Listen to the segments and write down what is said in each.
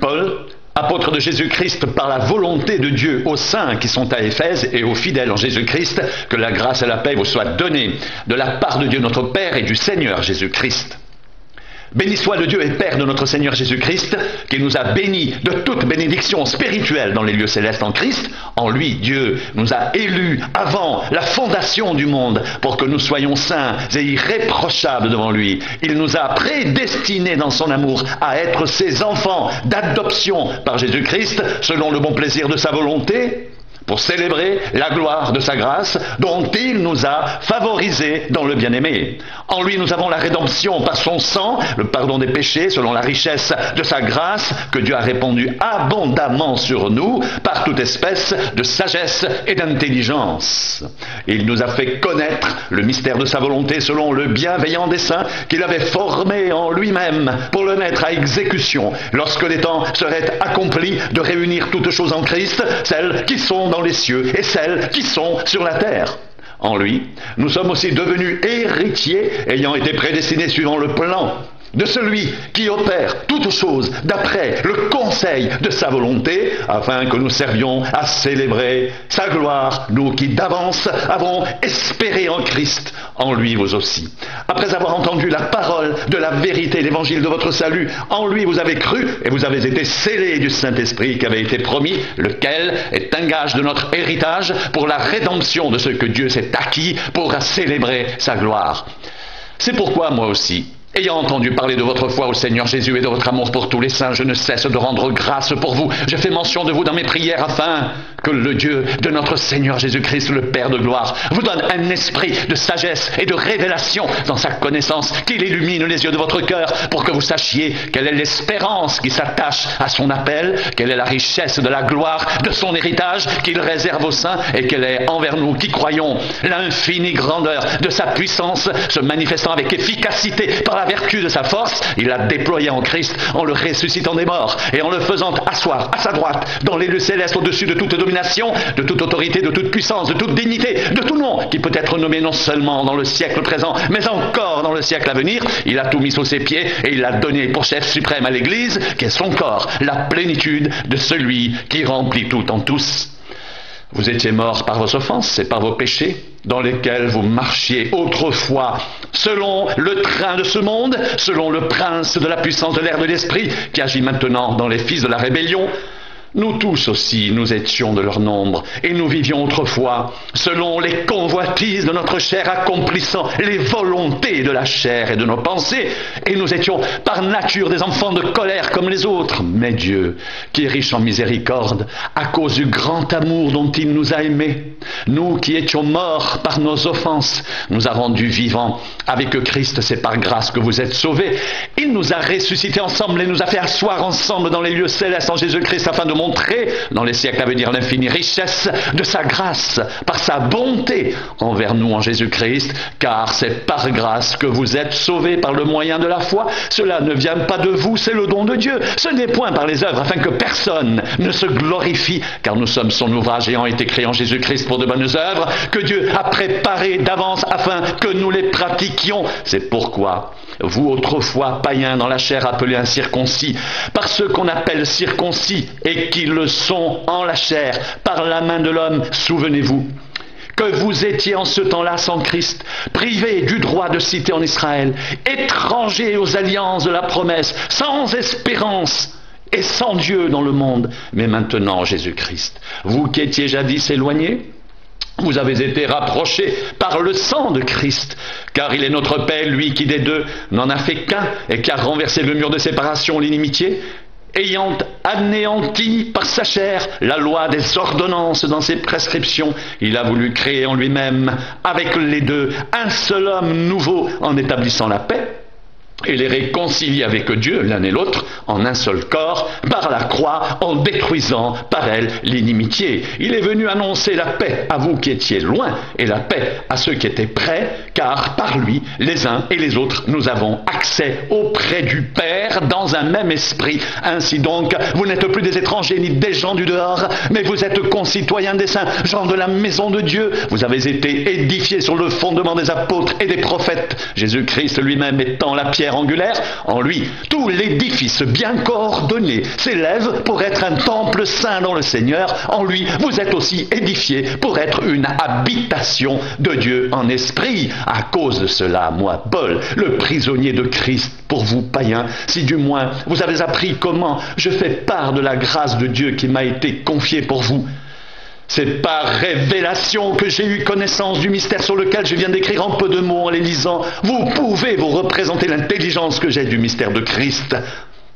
Paul, apôtre de Jésus-Christ par la volonté de Dieu aux saints qui sont à Éphèse et aux fidèles en Jésus-Christ, que la grâce et la paix vous soient données de la part de Dieu notre Père et du Seigneur Jésus-Christ. Béni soit le Dieu et Père de notre Seigneur Jésus-Christ, qui nous a bénis de toute bénédiction spirituelle dans les lieux célestes en Christ. En lui, Dieu nous a élus avant la fondation du monde pour que nous soyons saints et irréprochables devant lui. Il nous a prédestinés dans son amour à être ses enfants d'adoption par Jésus-Christ, selon le bon plaisir de sa volonté, pour célébrer la gloire de sa grâce dont il nous a favorisés dans le bien-aimé. En lui, nous avons la rédemption par son sang, le pardon des péchés selon la richesse de sa grâce que Dieu a répandu abondamment sur nous par toute espèce de sagesse et d'intelligence. Il nous a fait connaître le mystère de sa volonté selon le bienveillant dessein qu'il avait formé en lui-même pour le mettre à exécution lorsque les temps seraient accomplis de réunir toutes choses en Christ, celles qui sont dans les cieux et celles qui sont sur la terre. En lui, nous sommes aussi devenus héritiers, ayant été prédestinés suivant le plan de celui qui opère toutes choses d'après le conseil de sa volonté, afin que nous servions à célébrer sa gloire, nous qui d'avance avons espéré en Christ, en lui vous aussi. Après avoir entendu la parole de la vérité, l'évangile de votre salut, en lui vous avez cru et vous avez été scellés du Saint-Esprit qui avait été promis, lequel est un gage de notre héritage pour la rédemption de ce que Dieu s'est acquis pour célébrer sa gloire. C'est pourquoi moi aussi, ayant entendu parler de votre foi au Seigneur Jésus et de votre amour pour tous les saints, je ne cesse de rendre grâce pour vous. Je fais mention de vous dans mes prières afin que le Dieu de notre Seigneur Jésus-Christ, le Père de gloire, vous donne un esprit de sagesse et de révélation dans sa connaissance, qu'il illumine les yeux de votre cœur pour que vous sachiez quelle est l'espérance qui s'attache à son appel, quelle est la richesse de la gloire de son héritage qu'il réserve aux saints et quelle est envers nous qui croyons l'infinie grandeur de sa puissance se manifestant avec efficacité par la vertu de sa force. Il l'a déployé en Christ en le ressuscitant des morts et en le faisant asseoir à sa droite dans les lieux célestes au-dessus de toute domination, de toute autorité, de toute puissance, de toute dignité, de tout nom qui peut être nommé non seulement dans le siècle présent mais encore dans le siècle à venir. Il a tout mis sous ses pieds et il l'a donné pour chef suprême à l'Église qui est son corps, la plénitude de celui qui remplit tout en tous. Vous étiez morts par vos offenses et par vos péchés, dans lesquels vous marchiez autrefois, selon le train de ce monde, selon le prince de la puissance de l'air de l'esprit, qui agit maintenant dans les fils de la rébellion. Nous tous aussi, nous étions de leur nombre, et nous vivions autrefois, selon les convoitises de notre chair, accomplissant les volontés de la chair et de nos pensées, et nous étions par nature des enfants de colère comme les autres. Mais Dieu, qui est riche en miséricorde, à cause du grand amour dont il nous a aimés, nous qui étions morts par nos offenses, nous a rendus vivants avec Christ. C'est par grâce que vous êtes sauvés. Il nous a ressuscités ensemble et nous a fait asseoir ensemble dans les lieux célestes en Jésus-Christ, afin de montrer dans les siècles à venir l'infinie richesse de sa grâce par sa bonté envers nous en Jésus-Christ, car c'est par grâce que vous êtes sauvés par le moyen de la foi. Cela ne vient pas de vous, c'est le don de Dieu. Ce n'est point par les œuvres, afin que personne ne se glorifie, car nous sommes son ouvrage ayant été créé en Jésus-Christ pour de bonnes œuvres, que Dieu a préparées d'avance afin que nous les pratiquions. C'est pourquoi vous autrefois païens dans la chair appelés incirconcis, par ceux qu'on appelle circoncis et qui le sont en la chair, par la main de l'homme, souvenez-vous que vous étiez en ce temps-là sans Christ, privés du droit de cité en Israël, étrangers aux alliances de la promesse, sans espérance et sans Dieu dans le monde. Mais maintenant, Jésus-Christ, vous qui étiez jadis éloignés, vous avez été rapprochés par le sang de Christ, car il est notre paix, lui qui des deux n'en a fait qu'un et qui a renversé le mur de séparation, l'inimitié, ayant anéanti par sa chair la loi des ordonnances dans ses prescriptions. Il a voulu créer en lui-même avec les deux un seul homme nouveau en établissant la paix et les réconcilier avec Dieu l'un et l'autre en un seul corps par la croix, en détruisant par elle l'inimitié. Il est venu annoncer la paix à vous qui étiez loin et la paix à ceux qui étaient près, car par lui, les uns et les autres, nous avons accès auprès du Père dans un même esprit. Ainsi donc, vous n'êtes plus des étrangers ni des gens du dehors, mais vous êtes concitoyens des saints, gens de la maison de Dieu. Vous avez été édifiés sur le fondement des apôtres et des prophètes, Jésus-Christ lui-même étant la pierre pierre angulaire, en lui, tout l'édifice bien coordonné s'élève pour être un temple saint dans le Seigneur. En lui, vous êtes aussi édifiés pour être une habitation de Dieu en esprit. À cause de cela, moi, Paul, le prisonnier de Christ, pour vous, païens, si du moins vous avez appris comment je fais part de la grâce de Dieu qui m'a été confiée pour vous. C'est par révélation que j'ai eu connaissance du mystère sur lequel je viens d'écrire en peu de mots en les lisant. Vous pouvez vous représenter l'intelligence que j'ai du mystère de Christ.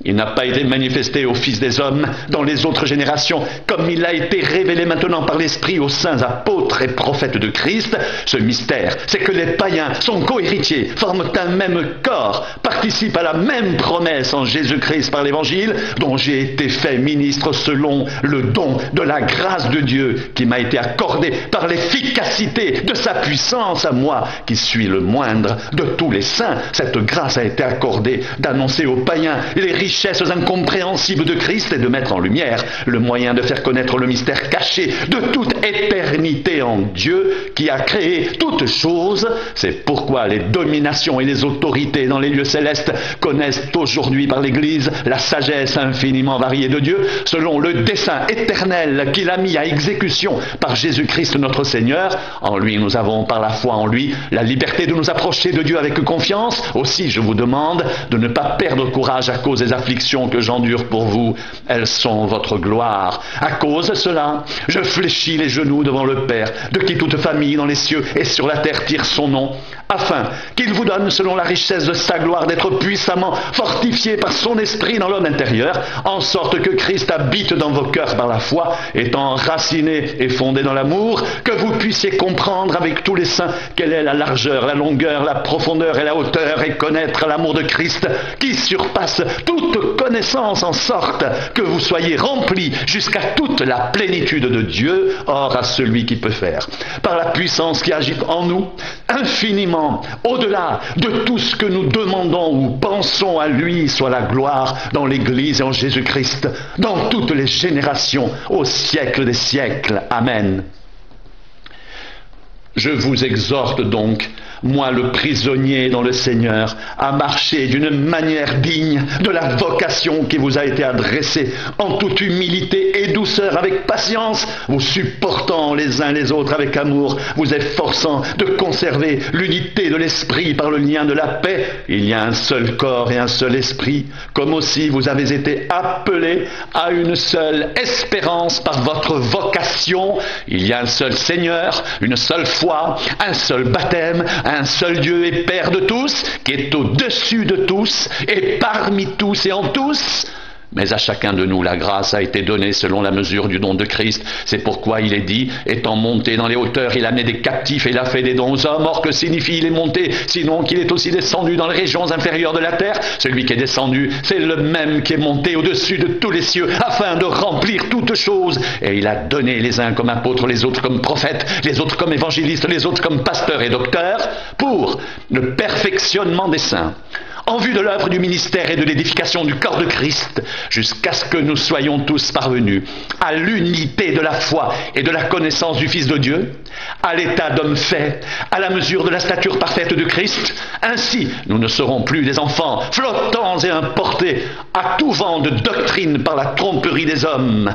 Il n'a pas été manifesté aux fils des hommes dans les autres générations, comme il a été révélé maintenant par l'Esprit aux saints apôtres et prophètes de Christ. Ce mystère, c'est que les païens sont co-héritiers, forment un même corps, participent à la même promesse en Jésus-Christ par l'Évangile, dont j'ai été fait ministre selon le don de la grâce de Dieu qui m'a été accordée par l'efficacité de sa puissance à moi, qui suis le moindre de tous les saints. Cette grâce a été accordée d'annoncer aux païens les richesses incompréhensibles de Christ et de mettre en lumière le moyen de faire connaître le mystère caché de toute éternité en Dieu qui a créé toutes choses. C'est pourquoi les dominations et les autorités dans les lieux célestes connaissent aujourd'hui par l'Église la sagesse infiniment variée de Dieu selon le dessein éternel qu'il a mis à exécution par Jésus-Christ notre Seigneur. En lui, nous avons par la foi en lui la liberté de nous approcher de Dieu avec confiance. Aussi, je vous demande de ne pas perdre courage à cause des afflictions que j'endure pour vous, elles sont votre gloire. À cause de cela, je fléchis les genoux devant le Père, de qui toute famille dans les cieux et sur la terre tire son nom, afin qu'il vous donne, selon la richesse de sa gloire, d'être puissamment fortifié par son esprit dans l'homme intérieur, en sorte que Christ habite dans vos cœurs par la foi, étant enraciné et fondé dans l'amour, que vous puissiez comprendre avec tous les saints quelle est la largeur, la longueur, la profondeur et la hauteur, et connaître l'amour de Christ qui surpasse toute connaissance, en sorte que vous soyez remplis jusqu'à toute la plénitude de Dieu. Or, à celui qui peut faire, par la puissance qui agit en nous, infiniment, au-delà de tout ce que nous demandons ou pensons, à lui soit la gloire dans l'Église et en Jésus-Christ, dans toutes les générations, au siècle des siècles. Amen. Je vous exhorte donc, moi le prisonnier dans le Seigneur, à marcher d'une manière digne de la vocation qui vous a été adressée, en toute humilité et douceur, avec patience, vous supportant les uns les autres avec amour, vous efforçant de conserver l'unité de l'esprit par le lien de la paix. Il y a un seul corps et un seul esprit, comme aussi vous avez été appelés à une seule espérance par votre vocation. Il y a un seul Seigneur, une seule foi, un seul baptême, un seul Dieu et Père de tous, qui est au-dessus de tous et parmi tous et en tous. Mais à chacun de nous, la grâce a été donnée selon la mesure du don de Christ. C'est pourquoi il est dit, étant monté dans les hauteurs, il a amené des captifs et il a fait des dons aux hommes. Or, que signifie il est monté, sinon qu'il est aussi descendu dans les régions inférieures de la terre? Celui qui est descendu, c'est le même qui est monté au-dessus de tous les cieux, afin de remplir toutes choses. Et il a donné les uns comme apôtres, les autres comme prophètes, les autres comme évangélistes, les autres comme pasteurs et docteurs, pour le perfectionnement des saints, en vue de l'œuvre du ministère et de l'édification du corps de Christ, jusqu'à ce que nous soyons tous parvenus à l'unité de la foi et de la connaissance du Fils de Dieu, à l'état d'homme fait, à la mesure de la stature parfaite de Christ. Ainsi, nous ne serons plus des enfants flottants et importés à tout vent de doctrine par la tromperie des hommes,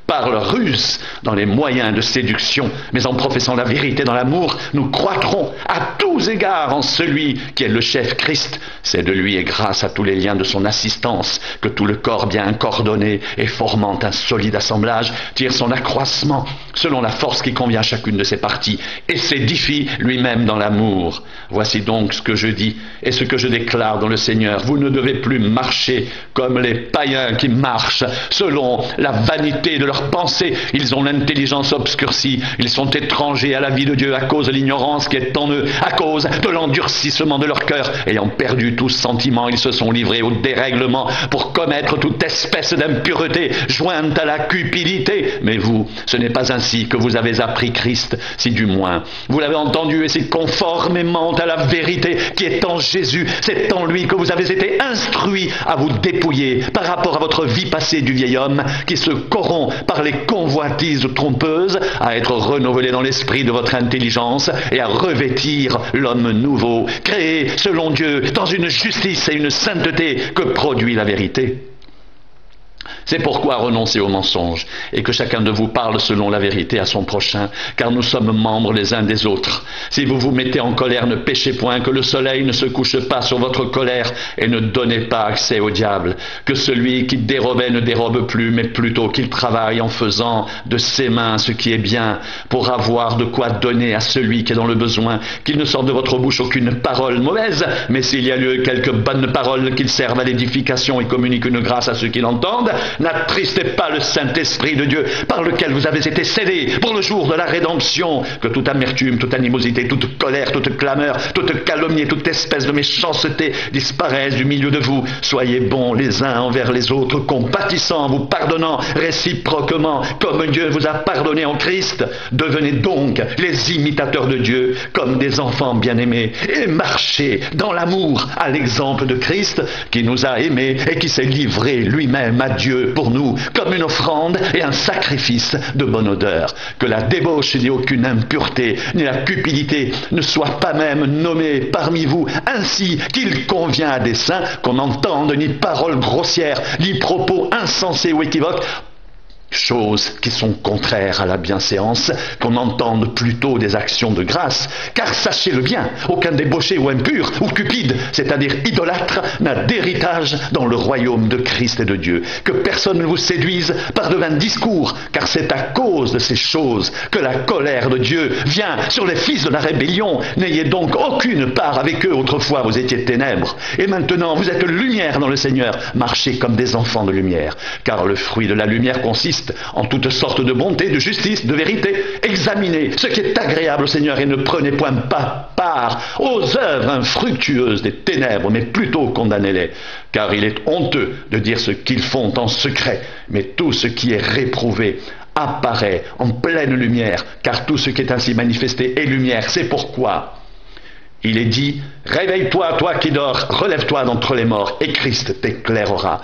par leur ruse dans les moyens de séduction, mais en professant la vérité dans l'amour, nous croîtrons à tous égards en celui qui est le chef Christ. C'est de lui et grâce à tous les liens de son assistance que tout le corps bien coordonné et formant un solide assemblage tire son accroissement selon la force qui convient à chacune de ses parties et s'édifie lui-même dans l'amour. Voici donc ce que je dis et ce que je déclare dans le Seigneur. Vous ne devez plus marcher comme les païens qui marchent selon la vanité de leur pensée. Ils ont l'intelligence obscurcie, ils sont étrangers à la vie de Dieu à cause de l'ignorance qui est en eux, à cause de l'endurcissement de leur cœur. Ayant perdu tout sentiment, ils se sont livrés au dérèglement pour commettre toute espèce d'impureté jointe à la cupidité. Mais vous, ce n'est pas ainsi que vous avez appris Christ, si du moins vous l'avez entendu, et c'est conformément à la vérité qui est en Jésus. C'est en lui que vous avez été instruits à vous dépouiller par rapport à votre vie passée du vieil homme qui se corrompt par les convoitises trompeuses, à être renouvelés dans l'esprit de votre intelligence et à revêtir l'homme nouveau, créé selon Dieu dans une justice et une sainteté que produit la vérité. C'est pourquoi renoncez au mensonge et que chacun de vous parle selon la vérité à son prochain, car nous sommes membres les uns des autres. Si vous vous mettez en colère, ne péchez point, que le soleil ne se couche pas sur votre colère et ne donnez pas accès au diable. Que celui qui dérobait ne dérobe plus, mais plutôt qu'il travaille en faisant de ses mains ce qui est bien, pour avoir de quoi donner à celui qui est dans le besoin. Qu'il ne sorte de votre bouche aucune parole mauvaise, mais s'il y a lieu quelques bonnes paroles, qu'ils servent à l'édification et communiquent une grâce à ceux qui l'entendent. N'attristez pas le Saint-Esprit de Dieu, par lequel vous avez été scellés pour le jour de la rédemption. Que toute amertume, toute animosité, toute colère, toute clameur, toute calomnie, toute espèce de méchanceté disparaissent du milieu de vous. Soyez bons les uns envers les autres, compatissants, vous pardonnant réciproquement, comme Dieu vous a pardonné en Christ. Devenez donc les imitateurs de Dieu, comme des enfants bien-aimés, et marchez dans l'amour, à l'exemple de Christ, qui nous a aimés et qui s'est livré lui-même à Dieu pour nous, comme une offrande et un sacrifice de bonne odeur. Que la débauche ni aucune impureté, ni la cupidité ne soient pas même nommées parmi vous, ainsi qu'il convient à des saints qu'on n'entende ni paroles grossières, ni propos insensés ou équivoques, choses qui sont contraires à la bienséance, qu'on entende plutôt des actions de grâce, car sachez-le bien, aucun débauché ou impur ou cupide, c'est-à-dire idolâtre, n'a d'héritage dans le royaume de Christ et de Dieu. Que personne ne vous séduise par de vains discours, car c'est à cause de ces choses que la colère de Dieu vient sur les fils de la rébellion. N'ayez donc aucune part avec eux. Autrefois vous étiez ténèbres, et maintenant vous êtes lumière dans le Seigneur. Marchez comme des enfants de lumière, car le fruit de la lumière consiste en toutes sortes de bonté, de justice, de vérité. Examinez ce qui est agréable au Seigneur et ne prenez point part aux œuvres infructueuses des ténèbres, mais plutôt condamnez-les. Car il est honteux de dire ce qu'ils font en secret, mais tout ce qui est réprouvé apparaît en pleine lumière, car tout ce qui est ainsi manifesté est lumière. C'est pourquoi il est dit: réveille-toi, toi qui dors, relève-toi d'entre les morts, et Christ t'éclairera.